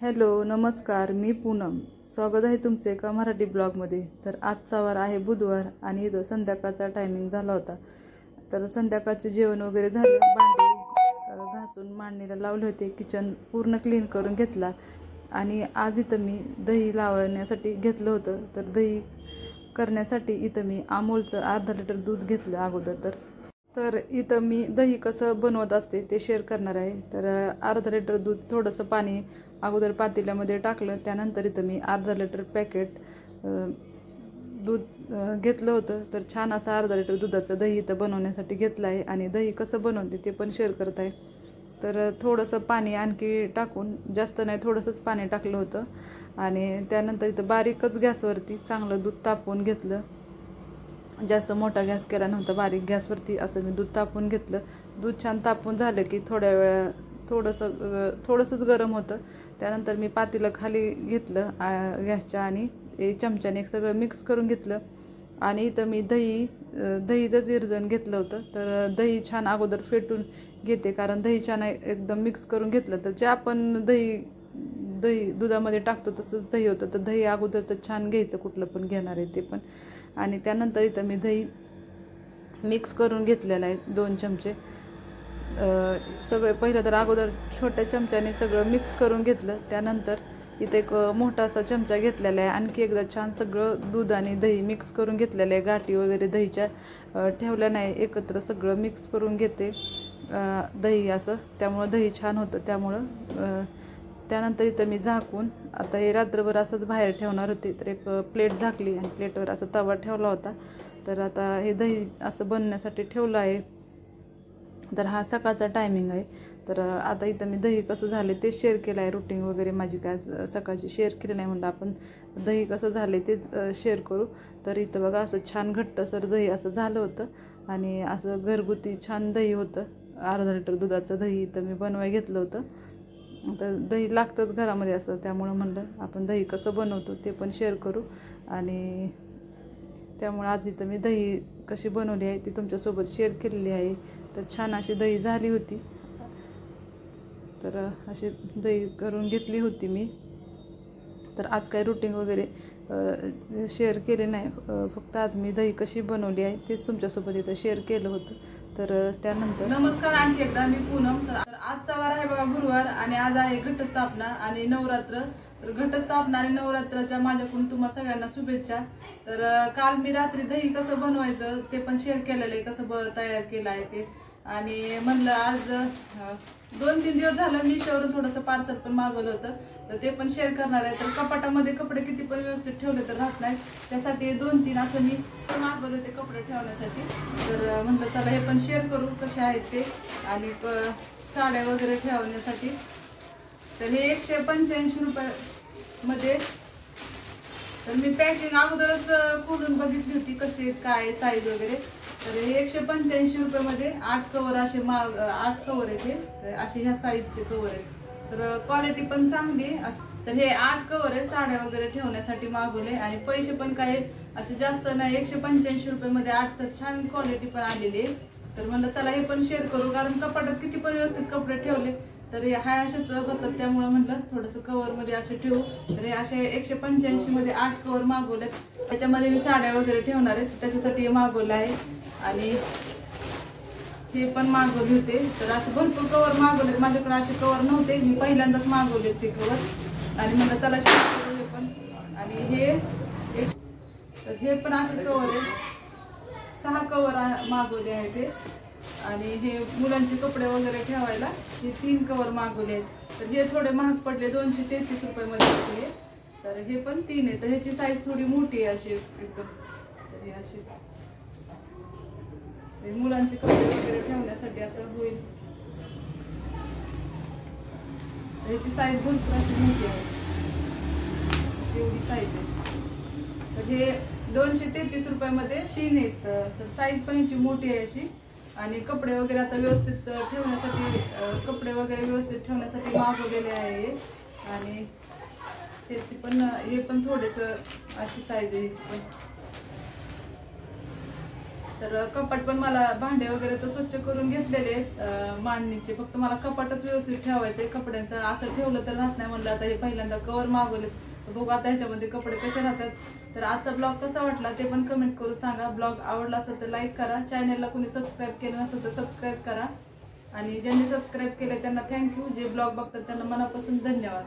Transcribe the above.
Hello नमस्कार, मी पूनम. स्वागत आहे तुमचे एका मराठी ब्लॉगमध्ये. तर आजचा वार आहे बुधवार आणि इथं संध्याकाळचा टायमिंग झाला होता. तर संध्याकाळचे जेवण वगैरे झालं, भांडे घासून मांडणीला लावले होते, किचन पूर्ण क्लीन करून घेतला. आणि आज इथं मी दही लावण्यासाठी घेतलं होतं. तर दही करण्यासाठी इथं मी अमूलचं अर्धा लिटर दूध घेतलं अगोदर. तर इथं मी दही कसं बनवत असते ते शेअर करणार आहे. तर अर्धा लिटर दूध थोडंसं पाणी अगोदर पातेल्यामध्ये टाकलं. त्यानंतर इथं मी अर्धा लिटर पॅकेट दूध घेतलं होतं. तर छान असं अर्धा लिटर दुधाचं दही इथं बनवण्यासाठी घेतलं आहे. आणि दही कसं बनवते ते पण शेअर करत आहे. तर थोडंसं पाणी आणखी टाकून, जास्त नाही थोडंसंच पाणी टाकलं होतं. आणि त्यानंतर इथं बारीकच गॅसवरती चांगलं दूध तापवून घेतलं. जास्त मोठा गॅस केला नव्हता, बारीक गॅसवरती असं मी दूध तापवून घेतलं. दूध छान तापवून झालं की थोड्या वेळा थोडंसंच गरम होतं. त्यानंतर मी पातेलं खाली घेतलं गॅसच्या आणि चमच्याने सगळं मिक्स करून घेतलं. आणि इथं मी दहीचं जिरजण घेतलं होतं. तर दही छान अगोदर फेटून घेते, कारण दही छान एकदम मिक्स करून घेतलं तर जे आपण दही दुधामध्ये टाकतो तसंच दही होतं. तर दही अगोदर तर छान घ्यायचं, कुठलं पण घेणार आहे ते पण. आणि त्यानंतर इथं मी दही मिक्स करून घेतलेलं आहे 2 चमचे. सगळे पहिलं तर अगोदर छोट्या चमच्याने सगळं मिक्स करून घेतलं. त्यानंतर इथे एक मोठासा चमचा घेतलेला आहे. आणखी एकदा छान सगळं दूध आणि दही मिक्स करून घेतलेलं आहे. गाठी वगैरे दहीच्या ठेवल्या नाही, एकत्र सगळं मिक्स करून घेते दही असं. त्यामुळं दही छान होतं. त्यामुळं त्यानंतर इथं मी झाकून आता हे रात्रभर असंच बाहेर ठेवणार होते. तर एक प्लेट झाकली आणि प्लेटवर असं तवा ठेवला होता. तर आता हे दही असं बनण्यासाठी ठेवलं आहे. तर हा सकाळचा टायमिंग आहे. तर आता इथं मी दही कसं झालं ते शेअर केलं आहे. रुटीन वगैरे माझी काय सकाळची शेअर केली नाही, म्हणलं आपण दही कसं झालं तेच शेअर करू. तर इथं बघा असं छान घट्टसर दही असं झालं होतं. आणि असं घरगुती छान दही होतं. अर्धा लिटर दुधाचं दही इथं मी बनवायला घेतलं होतं. तर दही लागतंच घरामध्ये असं, त्यामुळं म्हणलं आपण दही कसं बनवतो ते पण शेअर करू. आणि त्यामुळे आज इथं मी दही कशी बनवली आहे ती तुमच्यासोबत शेअर केलेली आहे. तर छान अशी दही झाली होती. तर अशी दही करून घेतली होती मी. तर आज काही रुटीन वगैरे शेअर केले नाही, फक्त आज मी दही कशी बनवली आहे तेच तुमच्यासोबत इथं शेअर केलं होतं. तर त्यानंतर नमस्कार आणखी एकदा, मी पूनम. तर आजचा वार आहे बघा गुरुवार आणि आज आहे घटस्थापना आणि नवरात्र. तर घटस्थापना आणि नवरात्राच्या माझ्याकडून तुम्हाला सगळ्यांना शुभेच्छा. तर काल मी रात्री दही कसं बनवायचं ते पण शेअर केलेलं आहे, कसं तयार केलं आहे ते. आणि म्हणलं आज 2-3 दिवस झालं मीशोवरून थोडंसं पार्सल पण मागवलं होतं, तर ते पण शेअर करणार आहे. तर कपाटामध्ये कपडे किती पण व्यवस्थित ठेवले तर राहत नाहीत, त्यासाठी 2-3 असं मी मागवले होते कपडे ठेवण्यासाठी. तर म्हणलं चला हे पण शेअर करू कसे आहेत ते. आणि साड्या वगैरे ठेवण्यासाठी. तर हे 185 रुपयामध्ये. तर मी पॅकिंग अगोदरच खोलून बघितली होती कशी काय साईज वगैरे. तर हे 185 रुपयामध्ये 8 कवर असे 8 कवर आहेत हे. तर असे ह्या साईजचे कवर आहेत. तर क्वालिटी पण चांगली. तर हे 8 कवर आहे साड्या वगैरे ठेवण्यासाठी मागवले. आणि पैसे पण काही असे जास्त नाही, 185 रुपयामध्ये 8 तर छान क्वालिटी पण आलेली आहे. तर म्हणलं चला हे पण शेअर करू, कारण कपाटात किती पण व्यवस्थित कपडे ठेवले तर हा असेच होतात. त्यामुळं म्हणलं थोडंसं कवरमध्ये असे ठेवू. तर हे असे 185 मध्ये 8 कवर मागवलेत. त्याच्यामध्ये मी साड्या वगैरे ठेवणार आहेत, त्याच्यासाठी हे मागवलं आहे. आणि हे पण मागवले होते. तर असे भरपूर कवर मागवलेत. माझ्याकडे असे कवर नव्हते, मी पहिल्यांदाच मागवलेत ते कवर. आणि म्हणलं चला शेअर करू हे पण. आणि तर हे पण असे कवर आहेत, 6 कवर मागवले आहेत ते. आणि हे मुलांचे कपडे वगैरे ठेवायला हे 3 कवर मागवले आहेत. तर हे थोडे महाग पडले, 233 रुपयामध्ये पडले. तर हे पण 3 आहे. तर ह्याची साईज थोडी मोठी आहे अशी एकदम. तर हे अशी मुलांचे कपडे वगैरे ठेवण्यासाठी असं होईल. ह्याची साईज भरपूर अशी मोठी आहे, एवढी साईज आहे. तर हे 233 रुपयामध्ये 3 आहेत. तर साईज पण ह्याची मोठी आहे अशी. आणि कपडे वगैरे आता व्यवस्थित ठेवण्यासाठी, कपडे वगैरे व्यवस्थित ठेवण्यासाठी मागवलेले आहे. आणि त्याची पण हे पण थोडेसं अशी साईज आहे ह्याची पण. तर कपाट पण मला भांडे वगैरे तर स्वच्छ करून घेतलेले आहेत मांडणीचे, फक्त मला कपाटच व्यवस्थित ठेवायचंय. कपड्यांचं असं ठेवलं तर राहत नाही म्हणलं. आता हे पहिल्यांदा कवर मागवले, तर बघू आता ह्याच्यामध्ये कपडे कसे राहतात. तर आजचा ब्लॉग कसा वाटला ते पण कमेंट करून सांगा. ब्लॉग आवडला असेल तर लाईक करा, चॅनलला कोणी सबस्क्राईब केलं नसेल तर सबस्क्राईब करा, आणि ज्यांनी सबस्क्राईब केले त्यांना थँक्यू. जे ब्लॉग बघतात त्यांना मनापासून धन्यवाद.